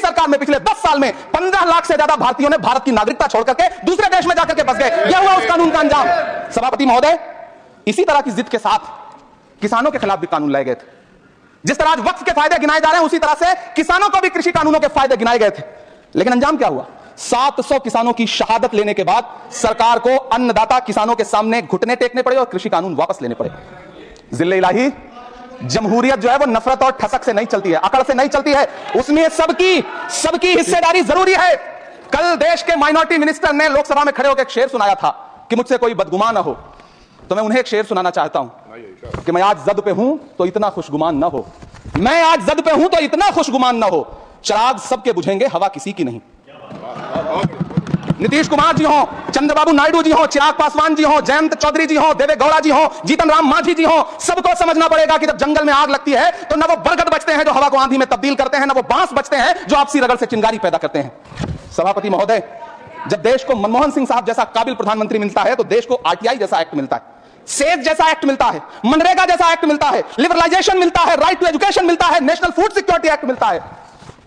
सरकार में पिछले 10 साल में 15 लाख से ज्यादा भारतीयों ने भारत की नागरिकता छोड़ करके दूसरे देश में जाकर के बस गए। यह हुआ उस कानून का अंजाम। सभापति महोदय, इसी तरह की जिद के साथ किसानों के खिलाफ भी कानून लाए गए थे। जिस तरह आज वक्फ के फायदे गिनाए जा रहे हैं, उसी तरह से किसानों को भी कृषि कानूनों के फायदे गिनाए गए थे। लेकिन अंजाम क्या हुआ? 700 किसानों की शहादत लेने के बाद सरकार को अन्नदाता किसानों के सामने घुटने टेकने पड़े और कृषि कानून वापस लेने पड़े। जिल्ले इलाही, जमहूरियत जो है वो नफरत और ठसक से नहीं चलती है, अकड़ से नहीं चलती है, उसमें सबकी हिस्सेदारी जरूरी है। कल देश के माइनॉरिटी मिनिस्टर ने लोकसभा में खड़े होकर एक शेर सुनाया था कि मुझसे कोई बदगुमान ना हो, तो मैं उन्हें एक शेर सुनाना चाहता हूं कि मैं आज जद पे हूं तो इतना खुशगुमान ना हो, मैं आज जद पे हूं तो इतना खुशगुमान ना हो, चिराग सबके बुझेंगे हवा किसी की नहीं। नीतीश कुमार जी हो, चंद्रबाबू नायडू जी हो, चिराग पासवान जी हो, जयंत चौधरी जी हो, देवे गौड़ा जी हो, जीतन राम मांझी जी हो, सबको समझना पड़ेगा कि जब जंगल में आग लगती है तो न वो बरगद बचते हैं जो हवा को आंधी में तब्दील करते हैं, न वो बांस बचते हैं जो आपसी रगड़ से चिंगारी पैदा करते हैं। सभापति महोदय, जब देश को मनमोहन सिंह साहब जैसा काबिल प्रधानमंत्री मिलता है तो देश को आरटीआई जैसा एक्ट मिलता है, सेज जैसा एक्ट मिलता है, मनरेगा जैसा एक्ट मिलता है, लिबरलाइजेशन मिलता है, राइट टू एजुकेशन मिलता है, नेशनल फूड सिक्योरिटी एक्ट मिलता है।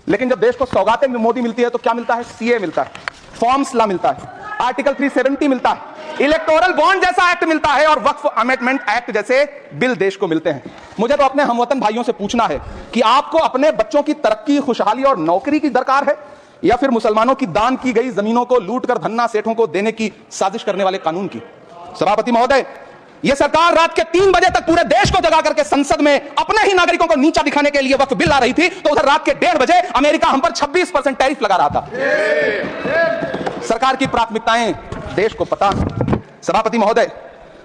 लेकिन जब देश को सौगातें में मोदी मिलती है तो क्या मिलता है? सीए मिलता है, फॉर्म्स लॉ मिलता है, आर्टिकल 370 मिलता है, इलेक्टोरल बॉन्ड जैसा एक्ट मिलता है और वक्फ अमेंडमेंट एक्ट जैसे बिल देश को मिलते हैं। मुझे तो अपने हमवतन भाइयों से पूछना है कि आपको अपने बच्चों की तरक्की, खुशहाली और नौकरी की दरकार है या फिर मुसलमानों की दान की गई जमीनों को लूट कर धन्ना सेठों को देने की साजिश करने वाले कानून की? सभापति महोदय, यह सरकार रात के 3 बजे तक पूरे देश को जगा करके संसद में अपने ही नागरिकों को नीचा दिखाने के लिए वक्फ बिल ला रही थी, तो उधर रात के 1:30 बजे अमेरिका हम पर 26% टैरिफ लगा रहा था। सरकार की प्राथमिकताएं देश को पता। सभापति महोदय,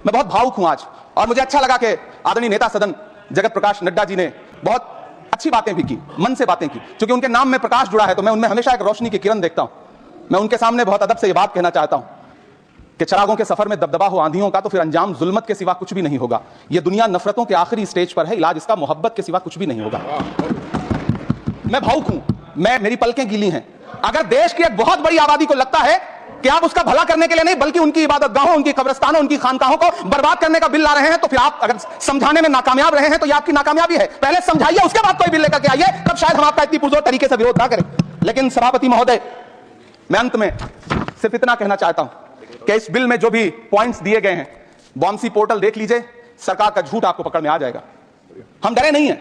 मैं बहुत भावुक हूं आज और मुझे अच्छा लगा कि आदरणीय नेता सदन जगत प्रकाश नड्डा जी ने बहुत अच्छी बातें भी की, मन से बातें की। क्योंकि उनके नाम में प्रकाश जुड़ा है तो मैं उनमें हमेशा एक रोशनी की किरण देखता हूं। मैं उनके सामने बहुत अदब से यह बात कहना चाहता हूं कि चिरागों के सफर में दबदबा हो आंधियों का तो फिर अंजाम जुल्मत के सिवा कुछ भी नहीं होगा। यह दुनिया नफरतों के आखिरी स्टेज पर है, इलाज इसका मोहब्बत के सिवा कुछ भी नहीं होगा। मैं भावुक हूं, मेरी पलकें गीली हैं। अगर देश की एक बहुत बड़ी आबादी को लगता है कि आप उसका भला करने के लिए नहीं बल्कि उनकी इबादतगाहों, उनकी कब्रिस्तानों, उनकी खानकाहों को बर्बाद करने का बिल ला रहे हैं, तो फिर आप अगर समझाने में नाकामयाब रहे हैं तो यह आपकी नाकामयाबी है। पहले समझाइए, उसके बाद कोई बिल लेकर के आइए, तब शायद हम आपका इतनी पुरजोर तरीके से विरोध ना करें। लेकिन सभापति महोदय, मैं अंत में सिर्फ इतना कहना चाहता हूं कि इस बिल में जो भी पॉइंट्स दिए गए हैं, बॉम्सी पोर्टल देख लीजिए, सरकार का झूठ आपको पकड़ में आ जाएगा। हम डरे नहीं हैं,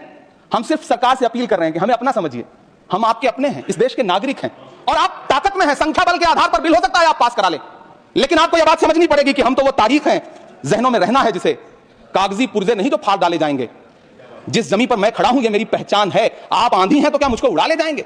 हम सिर्फ सरकार से अपील कर रहे हैं कि हमें अपना समझिए, हम आपके अपने हैं, इस देश के नागरिक हैं और आप ताकत में हैं। संख्या बल के आधार पर बिल हो सकता है आप पास करा लें, लेकिन आपको यह बात समझनी पड़ेगी कि हम तो वो तारीख हैं, जहनों में रहना है जिसे कागजी पुर्जे नहीं जो फाड़ डाले जाएंगे। जिस जमीन पर मैं खड़ा हूं ये मेरी पहचान है। आप आंधी हैं तो क्या मुझको उड़ा ले जाएंगे?